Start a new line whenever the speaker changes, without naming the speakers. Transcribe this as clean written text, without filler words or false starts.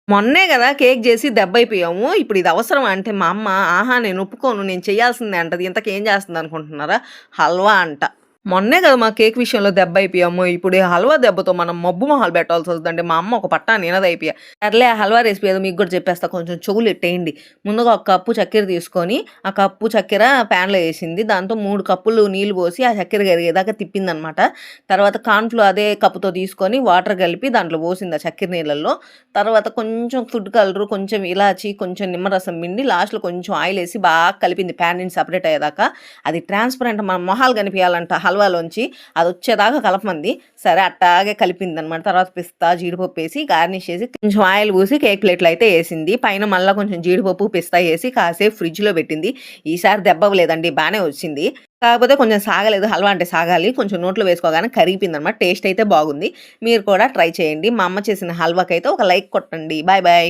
మొన్నే గదా కేక్ జేసి దెబ్బైపోయాము. ఇప్పుడు ఇది అవసరమా అంటే మా అమ్మ, "ఆహా! నేను ఒప్పుకోను. నేను చేయాల్సిందే" అంటది. ఇంతకేం జేస్తుందనుకుంటున్నారా? హల్వా అంట. మొన్నే కదా మా కేక్ విషయంలో దెబ్బయిపోయాము. ఇప్పుడు ఈ హల్వా దెబ్బతో మనం మబ్బు మొహాలు పెట్టాల్సొస్తదండి. మా అమ్మ ఒక పట్టాన ఇనదయిపోయా. సర్లే ఆ హల్వా రెసిపీ ఏదో మీకు గూడా చెప్పేస్తా. కొంచెం చెవులెట్టేయండి. ముందుగా ఒక కప్పు చక్కెర తీసుకొని, ఆ కప్పు చక్కెర ప్యాన్‌లో ఏసింది. దాంతో 3 కప్పులు నీళ్లు పోసి, ఆ చక్కెర కరిగేదాకా తిప్పిందనమాట. తర్వాత అదే కప్పుతో తీసుకొని వాటర్ కలిపి దాంట్లో పోసింది ఆ చక్కెర నీళ్ళల్లో. తర్వాత కొంచెం ఫుడ్ కలరు, కొంచెం ఇలాచి, కొంచెం నిమ్మరసం పిండి లాస్ట్‌లో కొంచెం ఆయిలేసి బాగా కలిపింది ప్యాన్ నుంచి సెపరేట్ అయ్యేదాకా. అది ట్రాన్స్‌పరెంట్ మన మొహాలు కనిపియాలంట హల్వాలోంచి. అదొచ్చేదాకా కలపమంది. సరే అట్టాగే కలిపిందనమాట. తర్వాత పిస్తా, జీడిపప్పేసి గార్నిష్ చేసి కొంచెం ఆయిల్ పూసి కేక్ ప్లేట్‌లో అయితే ఏసింది. పైన మళ్ళా కొంచెం జీడిపప్పు, పిస్తా ఏసి కాసేపు ఫ్రిడ్జ్‌లో పెట్టింది. ఈసారి దెబ్బవ్వలేదండి. బానే వచ్చింది. కాకపోతే కొంచెం సాగలేదు. హల్వా అంటే సాగాలి. కొంచెం నోట్లో వేసుకోగానే కరిగిపోయిందనమాట. టేస్ట్ అయితే బాగుంది. మీరు కూడా ట్రై చేయండి. మా అమ్మ చేసిన హల్వాకైతే ఒక లైక్ కొట్టండి. Bye bye.